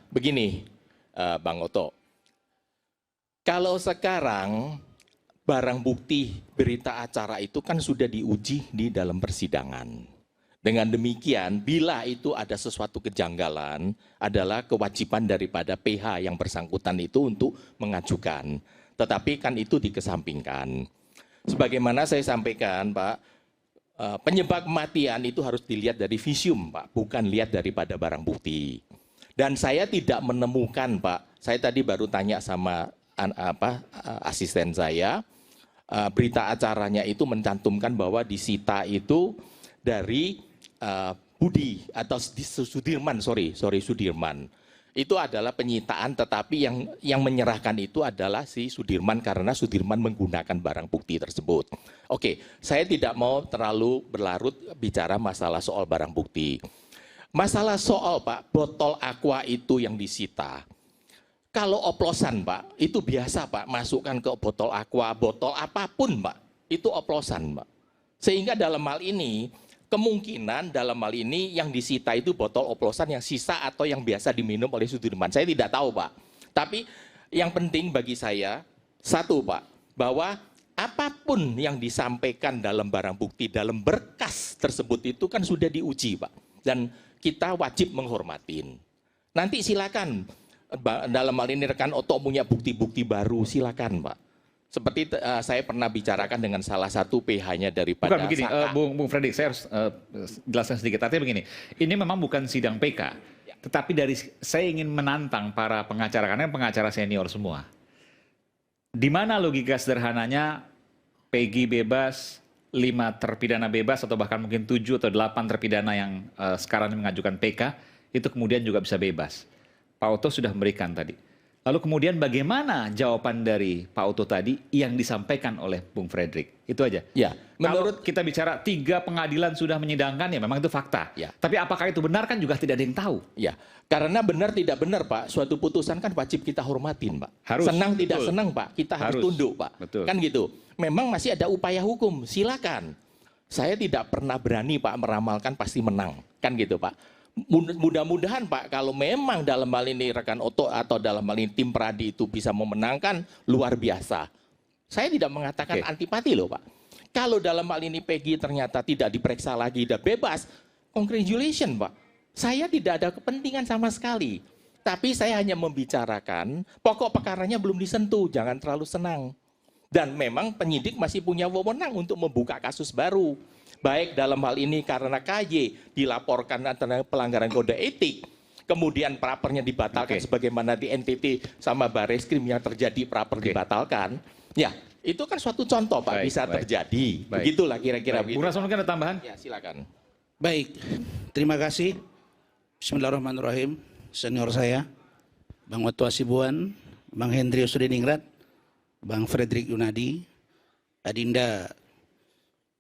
Begini, Bang Oto. Kalau sekarang barang bukti berita acara itu kan sudah diuji di dalam persidangan. Dengan demikian, bila itu ada sesuatu kejanggalan, adalah kewajiban daripada PH yang bersangkutan itu untuk mengajukan. Tetapi kan itu dikesampingkan. Sebagaimana saya sampaikan, Pak, penyebab kematian itu harus dilihat dari visum, Pak, bukan lihat daripada barang bukti. Dan saya tidak menemukan, Pak, saya tadi baru tanya sama asisten saya, berita acaranya itu mencantumkan bahwa disita itu dari Budi atau Sudirman, Sudirman. Itu adalah penyitaan, tetapi yang menyerahkan itu adalah si Sudirman karena Sudirman menggunakan barang bukti tersebut. Oke, saya tidak mau terlalu berlarut bicara masalah soal barang bukti. Masalah soal, Pak, botol aqua itu yang disita. Kalau oplosan, Pak, itu biasa, Pak, masukkan ke botol aqua, botol apapun, Pak, itu oplosan, Pak. Sehingga dalam hal ini, kemungkinan dalam hal ini yang disita itu botol oplosan yang sisa atau yang biasa diminum oleh Sudirman. Saya tidak tahu, Pak. Tapi yang penting bagi saya, satu, Pak, bahwa apapun yang disampaikan dalam barang bukti, dalam berkas tersebut itu kan sudah diuji, Pak. Dan kita wajib menghormatin. Nanti silakan, dalam hal ini rekan Oto punya bukti-bukti baru, silakan, Pak. Seperti saya pernah bicarakan dengan salah satu PH-nya daripada bukan begini, Bung Fredrik, saya harus jelaskan sedikit. Artinya begini, ini memang bukan sidang PK, ya. Tetapi saya ingin menantang para pengacara, karena pengacara senior semua. Di mana logika sederhananya Peggy bebas, 5 terpidana bebas, atau bahkan mungkin 7 atau 8 terpidana yang sekarang mengajukan PK, itu kemudian juga bisa bebas. Pak Oto sudah memberikan tadi. Lalu kemudian bagaimana jawaban dari Pak Oto tadi yang disampaikan oleh Bung Fredrik? Itu aja. Ya, menurut kalau kita bicara 3 pengadilan sudah menyidangkan, ya memang itu fakta. Ya. Tapi apakah itu benar kan juga tidak ada yang tahu. Ya, karena benar tidak benar, Pak, suatu putusan kan wajib kita hormatin, Pak. Harus. Senang tidak Betul. senang, Pak, kita harus tunduk, Pak. Betul. Kan gitu. Memang masih ada upaya hukum, silakan. Saya tidak pernah berani, Pak, meramalkan pasti menang. Kan gitu, Pak. Mudah-mudahan, Pak, kalau memang dalam hal ini rekan Oto atau dalam hal ini tim Pradi itu bisa memenangkan, luar biasa. Saya tidak mengatakan antipati loh, Pak. Kalau dalam hal ini Peggy ternyata tidak diperiksa lagi, sudah bebas, congratulations, Pak. Saya tidak ada kepentingan sama sekali. Tapi saya hanya membicarakan pokok perkaranya belum disentuh, jangan terlalu senang. Dan memang penyidik masih punya wewenang untuk membuka kasus baru. Baik dalam hal ini karena KY dilaporkan tentang pelanggaran kode etik, kemudian prapernya dibatalkan sebagaimana di NTT sama Bareskrim yang terjadi praper dibatalkan. Ya, itu kan suatu contoh, Pak, bisa terjadi. Begitulah kira-kira. Bung Rasman, mungkin ada tambahan? Ya, silakan. Baik, terima kasih. Bismillahirrahmanirrahim. Senior saya, Bang Oto Hasibuan, Bang Hendri Usudiningrat, Bang Fredrik Yunadi, Adinda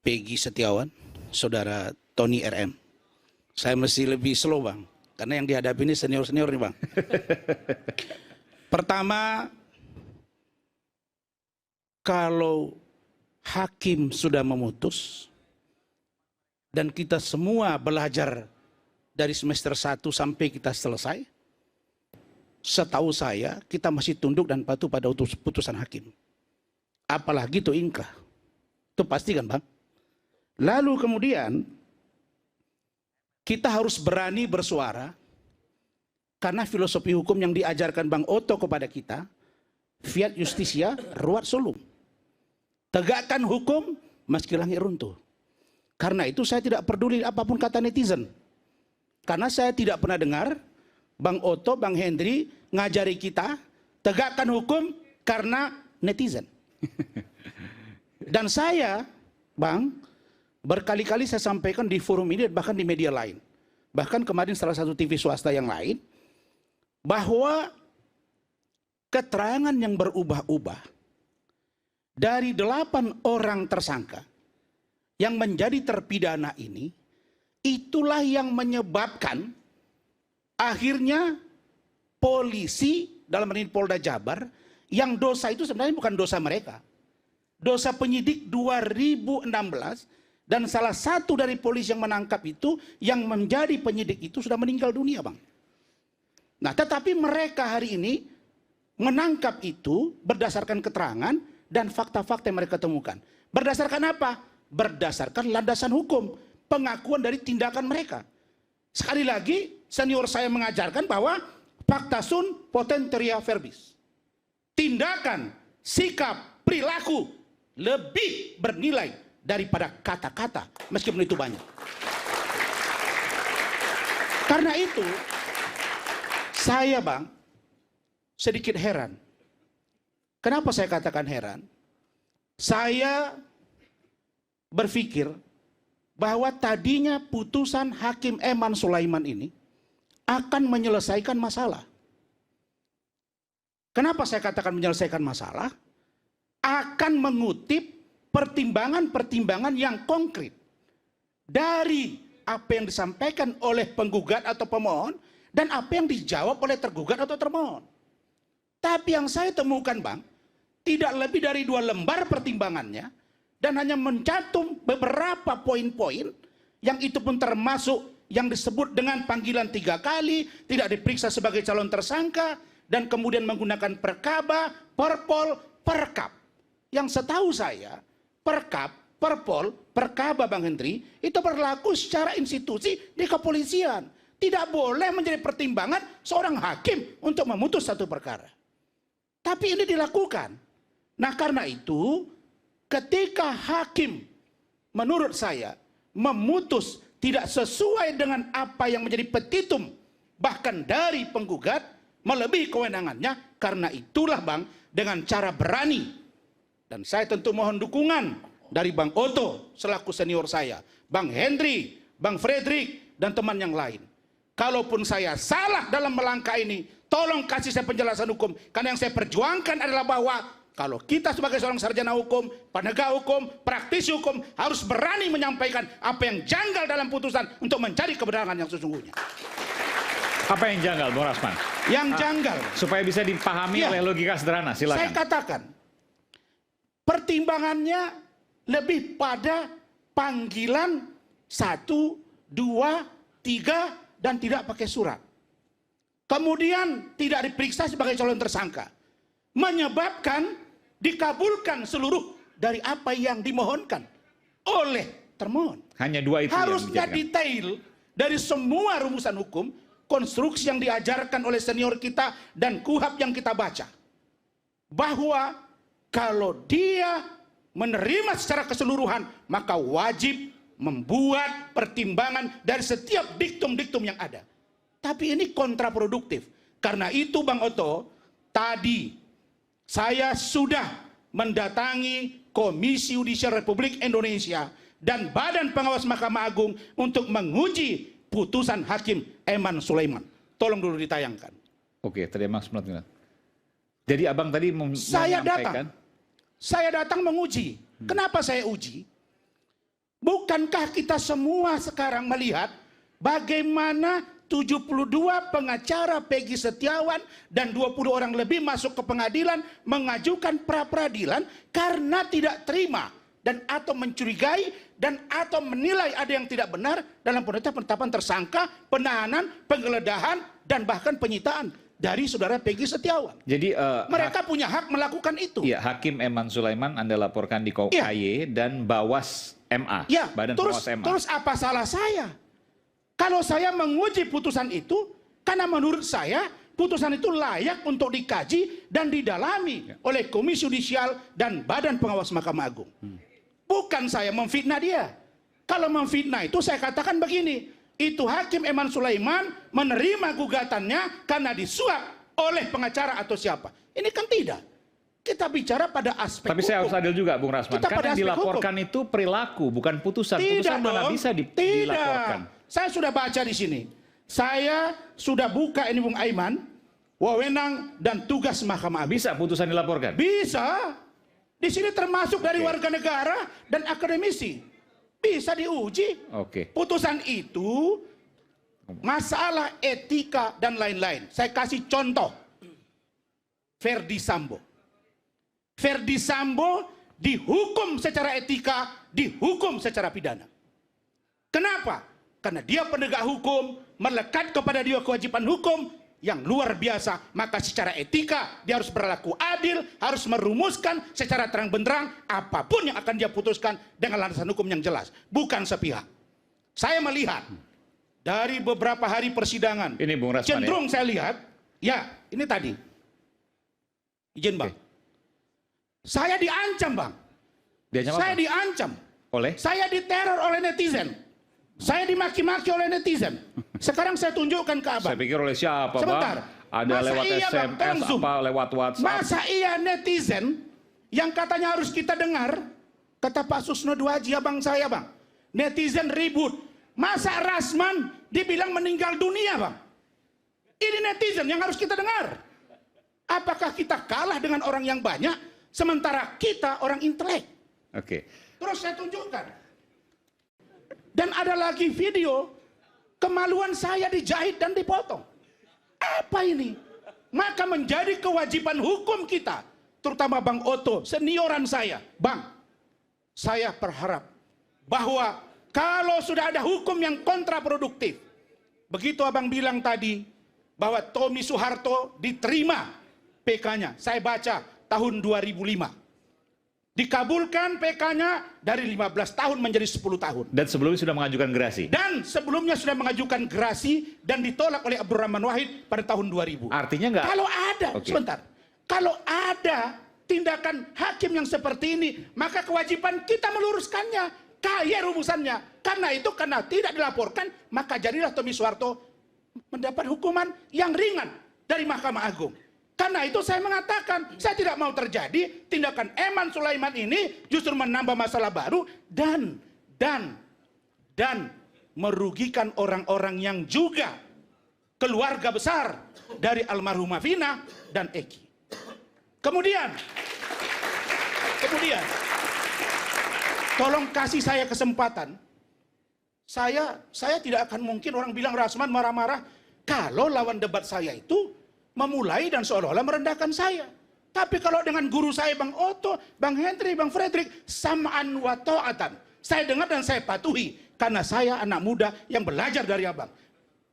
Peggy Setiawan, Saudara Tony RM. Saya mesti lebih slow, Bang, karena yang dihadapi ini senior-senior nih, Bang. Pertama, kalau hakim sudah memutus dan kita semua belajar dari semester 1 sampai kita selesai, setahu saya kita masih tunduk dan patuh pada putusan hakim. Apalagi itu ingkrah. Itu pasti kan, Bang? Lalu kemudian kita harus berani bersuara karena filosofi hukum yang diajarkan Bang Oto kepada kita, fiat justitia ruat solum. Tegakkan hukum meski langit runtuh. Karena itu saya tidak peduli apapun kata netizen. Karena saya tidak pernah dengar Bang Oto, Bang Hendri ngajari kita tegakkan hukum karena netizen. Dan saya, Bang, berkali-kali saya sampaikan di forum ini bahkan di media lain. Bahkan kemarin salah satu TV swasta yang lain, bahwa keterangan yang berubah-ubah dari 8 orang tersangka yang menjadi terpidana ini, itulah yang menyebabkan akhirnya polisi dalam hal ini Polda Jabar, yang dosa itu sebenarnya bukan dosa mereka. Dosa penyidik 2016, dan salah satu dari polisi yang menangkap itu, yang menjadi penyidik itu sudah meninggal dunia, Bang. Nah, tetapi mereka hari ini menangkap itu berdasarkan keterangan dan fakta-fakta yang mereka temukan. Berdasarkan apa? Berdasarkan landasan hukum, pengakuan dari tindakan mereka. Sekali lagi, senior saya mengajarkan bahwa facta sunt potentia verbis. Tindakan, sikap, perilaku lebih bernilai daripada kata-kata, meskipun itu banyak. Karena itu, saya Bang, sedikit heran. Kenapa saya katakan heran? Saya berpikir bahwa tadinya putusan Hakim Eman Sulaiman ini akan menyelesaikan masalah. Kenapa saya katakan menyelesaikan masalah? Akan mengutip pertimbangan-pertimbangan yang konkret dari apa yang disampaikan oleh penggugat atau pemohon dan apa yang dijawab oleh tergugat atau termohon. Tapi yang saya temukan Bang, tidak lebih dari 2 lembar pertimbangannya dan hanya mencantum beberapa poin-poin yang itu pun termasuk yang disebut dengan panggilan 3 kali, tidak diperiksa sebagai calon tersangka, dan kemudian menggunakan perkaba, perpol, perkap. Yang setahu saya, perkap, perpol, perkaba Bang Hendri, itu berlaku secara institusi di kepolisian. Tidak boleh menjadi pertimbangan seorang hakim untuk memutus satu perkara. Tapi ini dilakukan. Nah karena itu, ketika hakim menurut saya memutus tidak sesuai dengan apa yang menjadi petitum bahkan dari penggugat melebihi kewenangannya, karena itulah Bang, dengan cara berani, dan saya tentu mohon dukungan dari Bang Otto selaku senior saya, Bang Hendri, Bang Fredrik, dan teman yang lain. Kalaupun saya salah dalam melangkah ini, tolong kasih saya penjelasan hukum, karena yang saya perjuangkan adalah bahwa kalau kita sebagai seorang sarjana hukum, penegak hukum, praktisi hukum harus berani menyampaikan apa yang janggal dalam putusan untuk mencari kebenaran yang sesungguhnya. Apa yang janggal, Bung Rasman? Yang janggal. Supaya bisa dipahami oleh logika sederhana, silakan. Saya katakan, pertimbangannya lebih pada panggilan 1, 2, 3, dan tidak pakai surat. Kemudian tidak diperiksa sebagai calon tersangka. Menyebabkan dikabulkan seluruh dari apa yang dimohonkan oleh termohon. Hanya 2 itu harusnya yang detail dari semua rumusan hukum, konstruksi yang diajarkan oleh senior kita dan kuhab yang kita baca. Bahwa kalau dia menerima secara keseluruhan, maka wajib membuat pertimbangan dari setiap diktum-diktum yang ada. Tapi ini kontraproduktif. Karena itu Bang Otto, tadi saya sudah mendatangi Komisi Yudisial Republik Indonesia dan Badan Pengawas Mahkamah Agung untuk menguji putusan Hakim Eman Sulaiman. Tolong dulu ditayangkan. Oke, terima kasih. Jadi abang tadi menyampaikan. Saya datang menguji. Kenapa saya uji? Bukankah kita semua sekarang melihat bagaimana 72 pengacara Peggy Setiawan dan 20 orang lebih masuk ke pengadilan mengajukan pra-peradilan karena tidak terima dan atau mencurigai dan atau menilai ada yang tidak benar dalam penetapan tersangka, penahanan, penggeledahan, dan bahkan penyitaan dari saudara Peggy Setiawan. Jadi mereka punya hak melakukan itu. Iya, Hakim Eman Sulaiman Anda laporkan di KY dan Bawas MA. Ya, Badan Pengawas MA. Terus apa salah saya? Kalau saya menguji putusan itu, karena menurut saya putusan itu layak untuk dikaji dan didalami oleh Komisi Yudisial dan Badan Pengawas Mahkamah Agung. Bukan saya memfitnah dia. Kalau memfitnah itu saya katakan begini, itu Hakim Eman Sulaiman menerima gugatannya karena disuap oleh pengacara atau siapa. Ini kan tidak. Kita bicara pada aspek Tapi saya harus adil juga Bung Rasman. Kan yang dilaporkan itu perilaku, bukan putusan. Putusan mana bisa dilaporkan. Saya sudah baca di sini. Saya sudah buka ini Bung Aiman, wewenang dan tugas Mahkamah Agung. Bisa putusan dilaporkan? Bisa. Di sini termasuk dari warga negara dan akademisi. Bisa diuji. Putusan itu masalah etika dan lain-lain. Saya kasih contoh. Verdi Sambo. Verdi Sambo dihukum secara etika, dihukum secara pidana. Kenapa? Karena dia penegak hukum, melekat kepada dia kewajiban hukum, yang luar biasa, maka secara etika dia harus berlaku adil, harus merumuskan secara terang benderang apapun yang akan dia putuskan dengan landasan hukum yang jelas, bukan sepihak. Saya melihat dari beberapa hari persidangan, Ini Bung Rasman cenderung saya lihat, ya ini tadi, izin Bang, saya diancam Bang, Diancam saya apa? diancam, Oleh? saya diteror oleh netizen, saya dimaki-maki oleh netizen. Sekarang saya tunjukkan ke Abang. Saya pikir oleh siapa, Sebentar. Bang? Ada Masa lewat iya, Bang? SMS, Tolong zoom. apa lewat WhatsApp? Masa iya netizen yang katanya harus kita dengar, kata Pak Susno Duaji, abang saya Bang, netizen ribut. Masa Rasman dibilang meninggal dunia Bang? Ini netizen yang harus kita dengar. Apakah kita kalah dengan orang yang banyak, sementara kita orang intelek? Oke. Terus saya tunjukkan. Dan ada lagi video kemaluan saya dijahit dan dipotong. Apa ini? Maka menjadi kewajiban hukum kita, terutama Bang Oto, senioran saya. Bang, saya berharap bahwa kalau sudah ada hukum yang kontraproduktif, begitu Abang bilang tadi, bahwa Tommy Soeharto diterima PK-nya. Saya baca tahun 2005. Dikabulkan PK-nya dari 15 tahun menjadi 10 tahun. Dan sebelumnya sudah mengajukan gerasi. Dan sebelumnya sudah mengajukan gerasi dan ditolak oleh Abdurrahman Wahid pada tahun 2000. Artinya nggak? Kalau ada, Oke. sebentar. Kalau ada tindakan hakim yang seperti ini, maka kewajiban kita meluruskannya. Kaya rumusannya. Karena itu, karena tidak dilaporkan, maka jadilah Tommy Soeharto mendapat hukuman yang ringan dari Mahkamah Agung. Karena itu saya mengatakan, saya tidak mau terjadi tindakan Eman Sulaiman ini justru menambah masalah baru dan merugikan orang-orang yang juga keluarga besar dari almarhumah Vina dan Eki. Kemudian, tolong kasih saya kesempatan. Saya tidak akan mungkin orang bilang Rasman marah-marah kalau lawan debat saya itu memulai dan seolah-olah merendahkan saya. Tapi kalau dengan guru saya Bang Oto, Bang Henry, Bang Frederick, sam'an wa ta'atan. Saya dengar dan saya patuhi karena saya anak muda yang belajar dari Abang.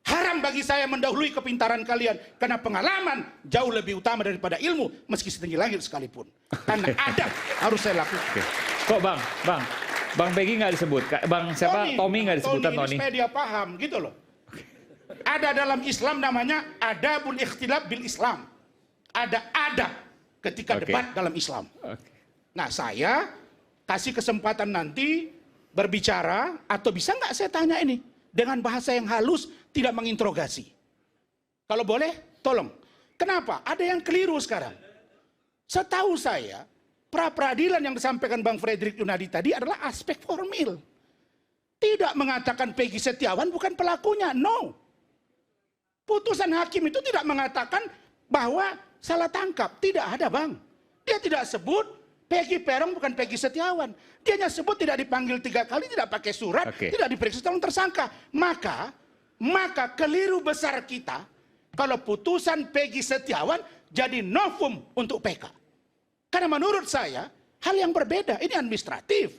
Haram bagi saya mendahului kepintaran kalian karena pengalaman jauh lebih utama daripada ilmu meski setinggi langit sekalipun. Karena adab harus saya lakukan. Oke. Kok Bang Peggy nggak disebut? Bang siapa? Tommy nggak disebutkan Tony? Ini supaya dia paham gitu loh. Ada dalam Islam namanya adabul ikhtilaf bil Islam. Ada adab ketika debat dalam Islam. Nah, saya kasih kesempatan nanti berbicara, atau bisa nggak saya tanya ini dengan bahasa yang halus, tidak menginterogasi. Kalau boleh, tolong. Kenapa? Ada yang keliru sekarang. Setahu saya, pra-peradilan yang disampaikan Bang Frederick Yunadi tadi adalah aspek formil. Tidak mengatakan Peggy Setiawan bukan pelakunya, no. Putusan hakim itu tidak mengatakan bahwa salah tangkap. Tidak ada Bang. Dia tidak sebut Peggy Peron bukan Peggy Setiawan. Dia hanya sebut tidak dipanggil 3 kali, tidak pakai surat, tidak diperiksa calon tersangka. Maka keliru besar kita kalau putusan Peggy Setiawan jadi novum untuk PK. Karena menurut saya hal yang berbeda. Ini administratif.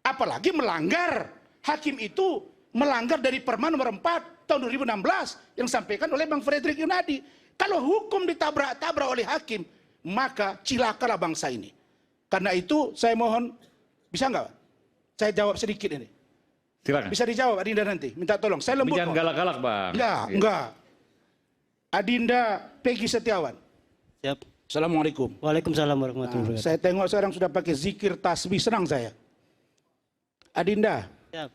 Apalagi melanggar. Hakim itu melanggar dari Perma nomor 4 tahun 2016 yang disampaikan oleh Bang Frederick Yunadi. Kalau hukum ditabrak-tabrak oleh hakim, maka cilakalah bangsa ini. Karena itu saya mohon, bisa nggak saya jawab sedikit ini? Silakan. Bisa dijawab Adinda nanti, minta tolong. Saya lembut. Jangan galak-galak Bang. Enggak. Adinda Peggy Setiawan. Siap. Assalamualaikum. Waalaikumsalam warahmatullahi wabarakatuh. Saya tengok sekarang sudah pakai zikir tasbih, senang saya. Adinda. Siap.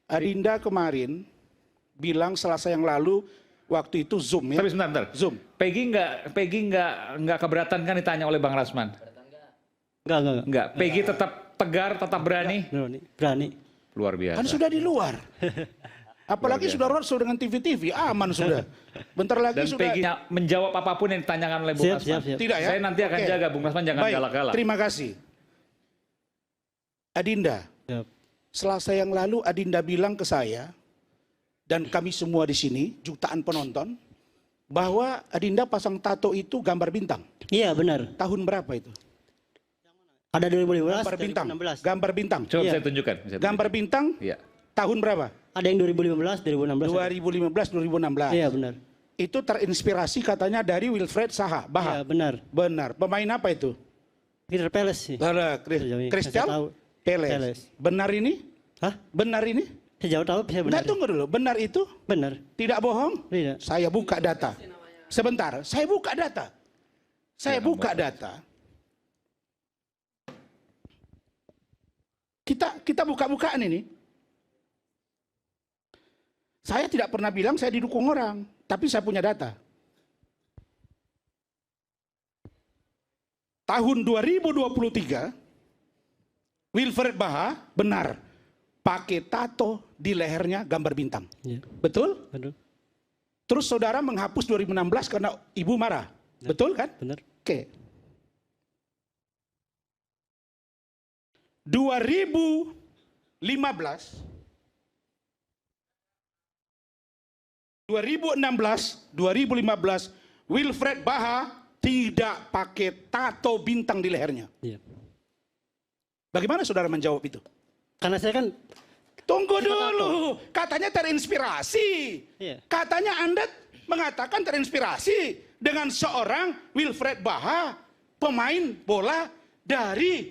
Adinda kemarin bilang Selasa yang lalu waktu itu Zoom ya. Tapi sebentar. Zoom. Peggy nggak keberatan kan ditanya oleh Bang Rasman? Enggak. Peggy tetap tegar, tetap berani. Berani. Luar biasa. Kan sudah di luar. Apalagi sudah roadshow dengan TV-TV, aman sudah. Bentar lagi Dan sudah. Peggy menjawab apapun yang ditanyakan oleh Bung Rasman. Siap. Tidak ya? Saya nanti akan Oke. jaga Bung Rasman, jangan Baik, galak-galak. terima kasih. Adinda, Siap. Selasa yang lalu Adinda bilang ke saya dan kami semua di sini, jutaan penonton, bahwa Adinda pasang tato itu gambar bintang. Iya benar. Tahun berapa itu? Ada 2015, Gambar bintang. 2016. Gambar bintang. Coba Iya. saya tunjukkan. Gambar bintang Iya. tahun berapa? Ada yang 2015, 2016. 2015, 2016. Iya benar. itu terinspirasi katanya dari Wilfred Zaha Ya, Baha. benar. Benar. Pemain apa itu? Crystal Palace sih. Sejauh ini. Crystal Saya tahu. Palace. Palace. Benar ini? Hah? Benar ini? Sejauh tahu bisa Enggak, benar. tunggu dulu. Benar itu? Benar. Tidak bohong? Tidak. Saya buka data. Sebentar, saya buka data. Saya buka data. Kita buka-bukaan ini. Saya tidak pernah bilang saya didukung orang, tapi saya punya data. Tahun 2023, Wilfred Zaha benar pakai tato di lehernya gambar bintang. Ya. Betul? Betul. Terus saudara menghapus 2016 karena ibu marah. Betul kan? Benar. Oke. 2015, 2015, Wilfred Zaha tidak pakai tato bintang di lehernya. Iya. Bagaimana saudara menjawab itu? Karena saya kan Tunggu dulu, katanya terinspirasi. Iya. Katanya Anda mengatakan terinspirasi dengan seorang Wilfred Zaha, pemain bola dari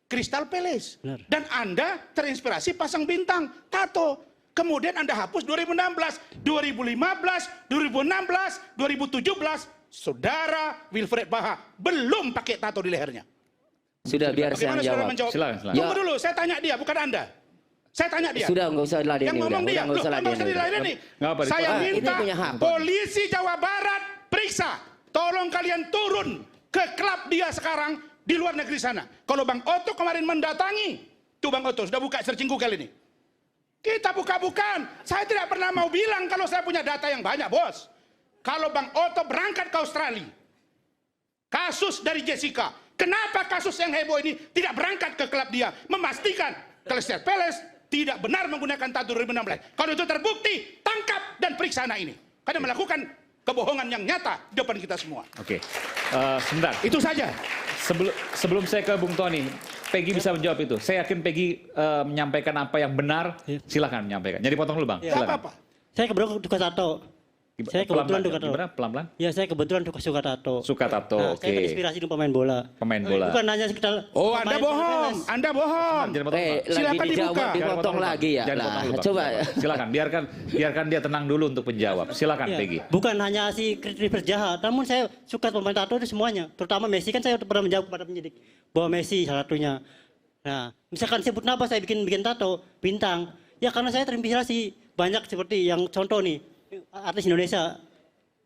Crystal Palace. Benar. Dan Anda terinspirasi pasang bintang, tato. Kemudian Anda hapus 2016, 2015, 2016, 2017. Saudara Wilfred Zaha belum pakai tato di lehernya. Sudah biar saya Bagaimana saudara jawab. menjawab? Silakan. Tunggu dulu, saya tanya dia, bukan Anda. Saya tanya dia. Sudah nggak usah ladeni. Yang ngomong dia, nggak usah nggak usah ladeni. diladeni. Nggak apa, Saya ini minta punya hak. polisi Jawa Barat periksa. Tolong kalian turun ke klub dia sekarang di luar negeri sana. Kalau Bang Oto kemarin mendatangi, tuh Bang Oto sudah buka searching Google ini. Kita buka-bukaan. Saya tidak pernah mau bilang kalau saya punya data yang banyak, bos. Kalau Bang Oto berangkat ke Australia, kasus dari Jessica, kenapa kasus yang heboh ini tidak berangkat ke klub dia, memastikan Crystal Palace tidak benar menggunakan tato 2016. Kalau itu terbukti, tangkap dan periksa anak ini. Karena melakukan kebohongan yang nyata di depan kita semua. Oke. Sebentar. Itu saja. Sebelum saya ke Bung Tony, Peggy bisa menjawab itu. Saya yakin Peggy menyampaikan apa yang benar. Iya. Silakan menyampaikan. Jadi potong dulu, Bang. Tidak Silakan. apa-apa. saya kebetulan suka tato. Saya kebetulan suka tato. Gimana? Pelan-pelan. Ya, saya kebetulan suka tato. Suka tato, Nah, oke. saya terinspirasi dengan pemain bola. Pemain bola. Bukan hanya sekitar Oh, Anda pemain bohong. Palace. Anda bohong. Jangan potong, Bang. Lagi Silakan dijawab, dibuka. Jangan dipotong potong, Bang. lagi ya. Jangan Lah, potong dulu, Bang. coba. Silakan, biarkan dia tenang dulu untuk menjawab. Silakan, Iya. Peggy. Bukan hanya si Wilfred Zaha, namun saya suka pemain tato itu semuanya. Terutama Messi, kan saya pernah menjawab kepada penyidik bahwa Messi salah satunya. Nah, misalkan sebut nama saya bikin tato bintang, ya karena saya terinspirasi banyak seperti yang contoh nih artis Indonesia,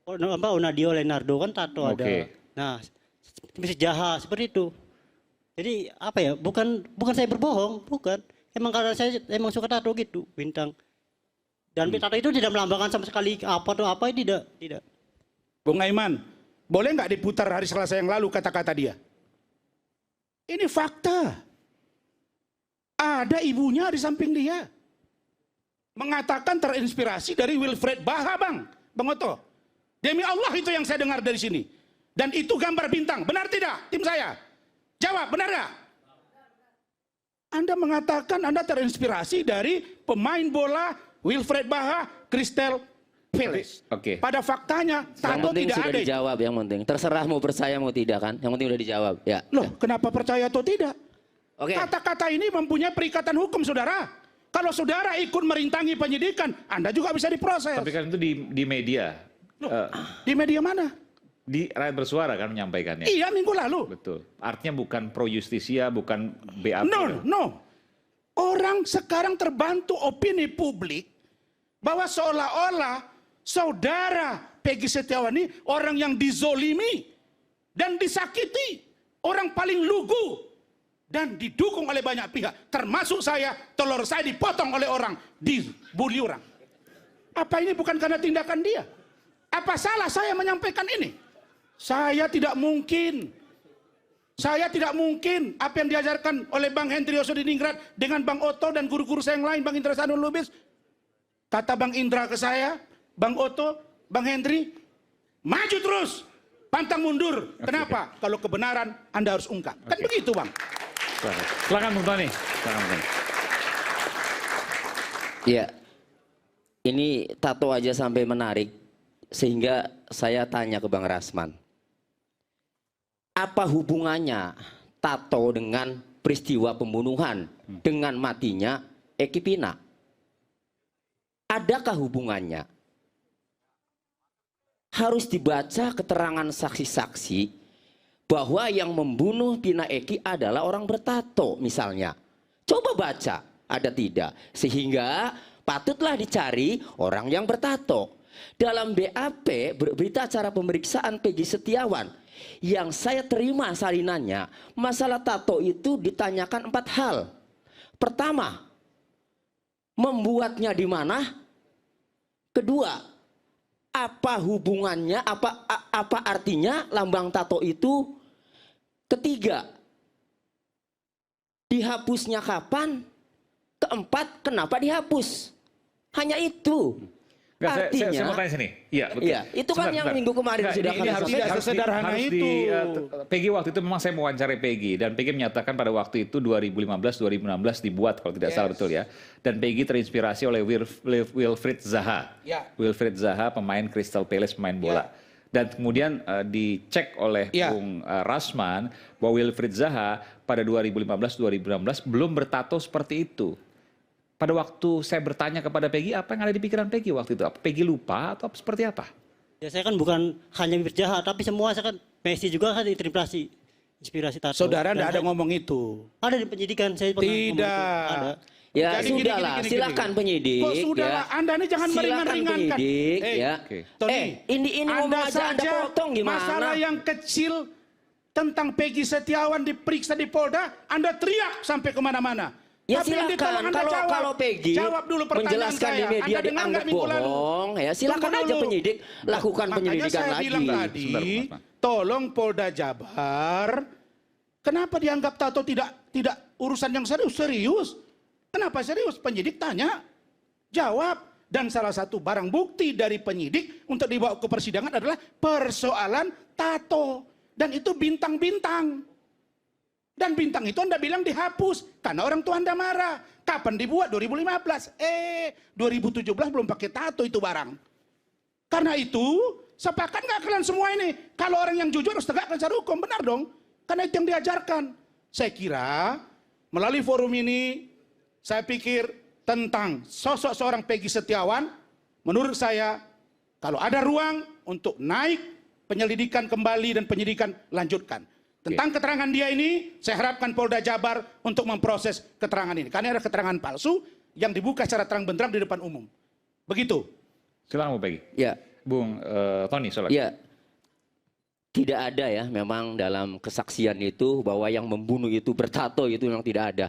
Onadio Leonardo kan tato ada. Oke. Nah, Messi Zaha seperti itu. Jadi apa ya? Bukan saya berbohong, bukan. Emang karena saya emang suka tato gitu bintang. Dan tato itu tidak melambangkan sama sekali apa atau apa, tidak. Bung Aiman, boleh nggak diputar hari Selasa yang lalu kata-kata dia? Ini fakta. Ada ibunya di samping dia. Mengatakan terinspirasi dari Wilfred Zaha, Bang Oto. Demi Allah itu yang saya dengar dari sini. Dan itu gambar bintang. Benar tidak tim saya? Jawab, benar nggak? Anda mengatakan Anda terinspirasi dari pemain bola Wilfred Zaha, Crystal Palace. Oke. Pada faktanya Yang tato penting tidak sudah ada. dijawab, yang penting. Terserah mau percaya mau tidak kan. Yang penting udah dijawab. Ya. Loh, kenapa percaya atau tidak? Oke. Kata-kata ini mempunyai perikatan hukum, saudara. Kalau saudara ikut merintangi penyidikan, Anda juga bisa diproses. Tapi kan itu di media. Loh, di media mana? Di Rakyat Bersuara kan menyampaikannya. Iya, minggu lalu. Betul. Artinya bukan pro justisia, bukan BAP. No. Orang sekarang terbantu opini publik bahwa seolah-olah saudara Peggy Setiawan ini orang yang dizolimi dan disakiti, orang paling lugu dan didukung oleh banyak pihak, termasuk saya. Telur saya dipotong oleh orang, dibully orang. Apa ini bukan karena tindakan dia? Apa salah saya menyampaikan ini? Saya tidak mungkin apa yang diajarkan oleh Bang Hendri Yosodiningrat dengan Bang Oto dan guru-guru saya yang lain, Bang Indra Sanul Lubis. Kata Bang Indra ke saya, Bang Oto, Bang Hendri, maju terus, pantang mundur. Kenapa? Kalau kebenaran Anda harus ungkap. Kan begitu, Bang. Silakan Bung Tony. Silakan, Bung Tony. Ya. Ini tato aja sampai menarik. sehingga saya tanya ke Bang Rasman, apa hubungannya tato dengan peristiwa pembunuhan dengan matinya Eki Pina? Adakah hubungannya? Harus dibaca keterangan saksi-saksi bahwa yang membunuh Pina Eki adalah orang bertato misalnya. Coba baca, ada tidak? Sehingga patutlah dicari orang yang bertato. Dalam BAP, berita acara pemeriksaan Peggy Setiawan, yang saya terima salinannya, masalah tato itu ditanyakan 4 hal. Pertama, membuatnya di mana? Kedua, apa hubungannya, apa artinya lambang tato itu? Ketiga, dihapusnya kapan? Keempat, kenapa dihapus? Hanya itu. Nggak, Artinya, saya mau tanya sini. Iya, betul. iya, itu kan yang minggu kemarin Nggak, sudah ini kami harus, Tidak sampaikan. sesederhana itu. Peggy waktu itu memang saya mewawancarai Peggy dan Peggy menyatakan pada waktu itu 2015-2016 dibuat kalau tidak salah, betul ya. Dan Peggy terinspirasi oleh Wilfried Zaha. Ya. Wilfried Zaha, pemain Crystal Palace, pemain bola. Dan kemudian dicek oleh Ya. Bung Rasman bahwa Wilfried Zaha pada 2015-2016 belum bertato seperti itu. Pada waktu saya bertanya kepada Peggy, apa yang ada di pikiran Peggy waktu itu? Apa Peggy lupa atau seperti apa? Ya saya kan bukan hanya bibir jahat, tapi semua saya kan Messi juga kan inspirasi tato. Saudara Dan tidak ada saya- ngomong itu. Ada di penyidikan saya pernah ngomong itu. Tidak. Ada. Ya Jadi sudahlah, gini. silakan penyidik. Kok sudah ya. lah, Anda ini jangan Silakan meringan-ringankan. penyidik, ya. Oke. Tony, ini ngomong aja Anda potong gimana? masalah yang kecil tentang Peggy Setiawan diperiksa di Polda, Anda teriak sampai kemana-mana. Ya Tapi yang ditolong silakan, Anda jawab. kalau Peggy Jawab dulu pertanyaan menjelaskan saya. di media Anda dengar dianggap nggak minggu lalu? bohong, ya silakan Tunggu aja dulu. penyidik lakukan Makanya penyelidikan saya lagi. bilang tadi, Sebentar, Mas. tolong Polda Jabar, kenapa dianggap tato tidak urusan yang serius? Kenapa serius? Penyidik tanya, jawab. Dan salah satu barang bukti dari penyidik untuk dibawa ke persidangan adalah persoalan tato. Dan itu bintang-bintang. Dan bintang itu Anda bilang dihapus karena orang tua Anda marah. Kapan dibuat? 2015. 2017 belum pakai tato itu barang. Karena itu, sepakat nggak kalian semua ini? Kalau orang yang jujur harus tegakkan secara hukum, benar dong? Karena itu yang diajarkan. Saya kira melalui forum ini, saya pikir tentang sosok seorang Peggy Setiawan, menurut saya kalau ada ruang untuk naik penyelidikan kembali dan penyidikan lanjutkan. Tentang keterangan dia ini, saya harapkan Polda Jabar untuk memproses keterangan ini. Karena ada keterangan palsu yang dibuka secara terang benderang di depan umum. Begitu. Silakan Bung Peggy. Ya, Bung Tony, soalnya. ya. Tidak ada ya memang dalam kesaksian itu bahwa yang membunuh itu bertato, itu memang tidak ada.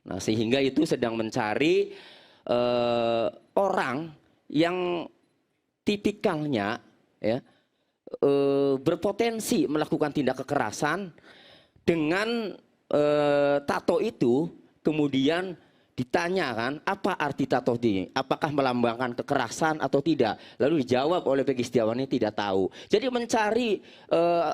Nah, sehingga itu sedang mencari orang yang tipikalnya ya berpotensi melakukan tindak kekerasan dengan tato itu, kemudian ditanyakan apa arti tato ini, apakah melambangkan kekerasan atau tidak, lalu dijawab oleh Peggy Setiawan ini tidak tahu. Jadi mencari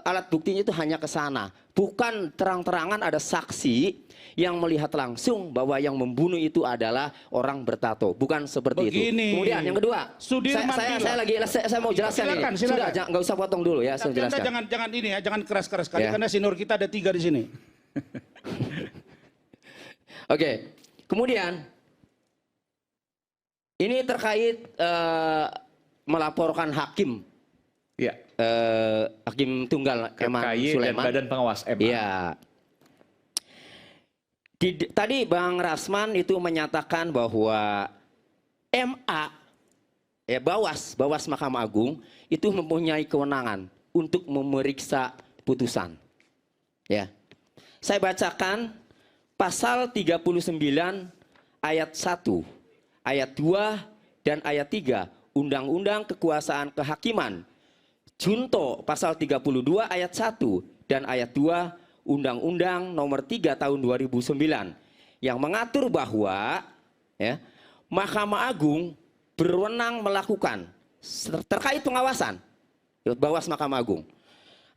alat buktinya itu hanya ke sana, bukan terang-terangan ada saksi yang melihat langsung bahwa yang membunuh itu adalah orang bertato, bukan seperti Begini, itu. Kemudian yang kedua, Sudirman saya mau jelaskan Silakan, ini. silakan. Sudah, nggak usah potong dulu ya, saya Tapi Anda jelaskan. jangan ini ya, jangan keras-keras sekali Ya. karena senior kita ada 3 di sini. Oke, kemudian ini terkait melaporkan hakim, Iya. hakim tunggal Eman KKY dan Sulaiman. Badan Pengawas MA. Iya. Tadi Bang Rasman itu menyatakan bahwa MA, ya Bawas Mahkamah Agung itu mempunyai kewenangan untuk memeriksa putusan. Ya, saya bacakan pasal 39 ayat 1, ayat 2 dan ayat 3 Undang-Undang Kekuasaan Kehakiman. Junto pasal 32 ayat 1 dan ayat 2 Undang-Undang Nomor 3 Tahun 2009 yang mengatur bahwa ya, Mahkamah Agung berwenang melakukan terkait pengawasan Bawas Mahkamah Agung.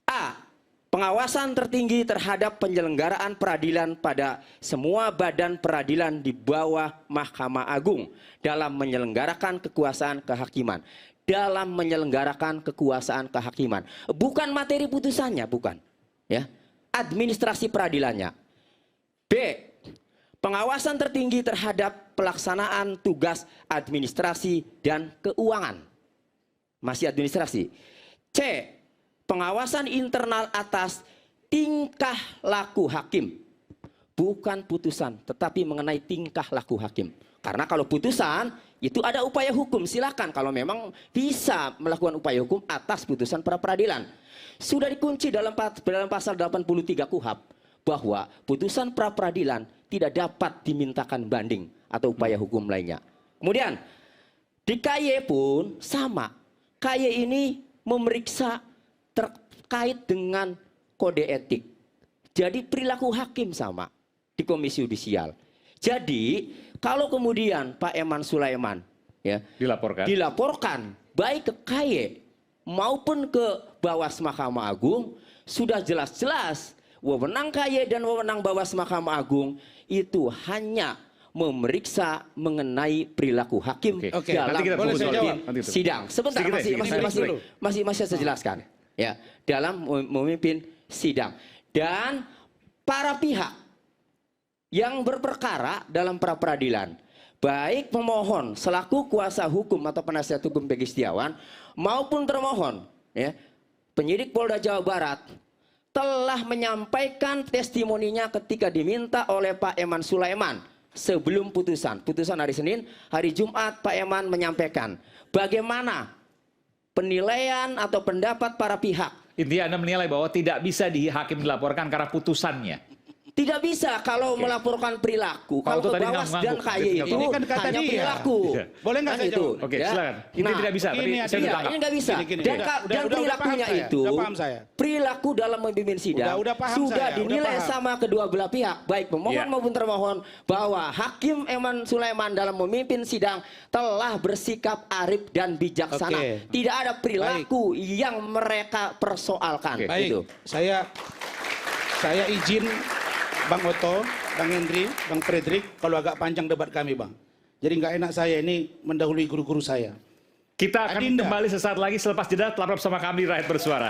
A. Pengawasan tertinggi terhadap penyelenggaraan peradilan pada semua badan peradilan di bawah Mahkamah Agung dalam menyelenggarakan kekuasaan kehakiman. dalam menyelenggarakan kekuasaan kehakiman. Bukan materi putusannya, bukan. Ya, administrasi peradilannya. B. Pengawasan tertinggi terhadap pelaksanaan tugas administrasi dan keuangan. Masih administrasi. C. Pengawasan internal atas tingkah laku hakim. Bukan putusan, tetapi mengenai tingkah laku hakim. Karena kalau putusan, itu ada upaya hukum. Silakan kalau memang bisa melakukan upaya hukum atas putusan pra peradilan. Sudah dikunci dalam pasal 83 KUHP bahwa putusan pra peradilan tidak dapat dimintakan banding atau upaya hukum lainnya. Kemudian di KY pun sama. KY ini memeriksa terkait dengan kode etik. Jadi perilaku hakim sama di Komisi Yudisial. Jadi kalau kemudian Pak Eman Sulaiman ya dilaporkan baik ke KY maupun ke Bawas Mahkamah Agung, sudah jelas-jelas wewenang KY dan wewenang Bawas Mahkamah Agung itu hanya memeriksa mengenai perilaku hakim dalam nanti kita memimpin nanti sidang. Sebentar, masih saya jelaskan. Ya, dalam memimpin sidang. Dan para pihak yang berperkara dalam pra peradilan, baik pemohon selaku kuasa hukum atau penasihat hukum Peggy Setiawan maupun termohon, ya, penyidik Polda Jawa Barat telah menyampaikan testimoninya ketika diminta oleh Pak Eman Sulaiman sebelum putusan. Putusan hari Senin, hari Jumat Pak Eman menyampaikan bagaimana penilaian atau pendapat para pihak. Intinya Anda menilai bahwa tidak bisa hakim dilaporkan karena putusannya. Tidak bisa kalau melaporkan perilaku. Kalau Kalau ke tadi Bawas nggak dan ngangguk. KY itu Ini kan kata hanya dia. perilaku. Iya. Boleh nggak Kan saya itu. jawab? Oke, Ya. silakan. Ini Nah, tidak bisa, tapi ini saya dia. udah Iya, tangkap. ini nggak bisa. Gini, Dan, udah perilakunya paham saya. itu, Udah paham saya. perilaku dalam memimpin sidang Udah paham sudah saya, udah dinilai paham. sama kedua belah pihak, baik pemohon Iya. maupun termohon, bahwa Hakim Eman Sulaiman dalam memimpin sidang telah bersikap arif dan bijaksana. Oke. Tidak ada perilaku yang mereka persoalkan. Baik, Gitu. saya izin Bang Oto, Bang Hendri, Bang Fredrik, kalau agak panjang debat kami, Bang. Jadi nggak enak saya ini mendahului guru-guru saya. Kita akan Adinda. kembali sesaat lagi selepas jeda. Tetaplah bersama kami di Rakyat Bersuara.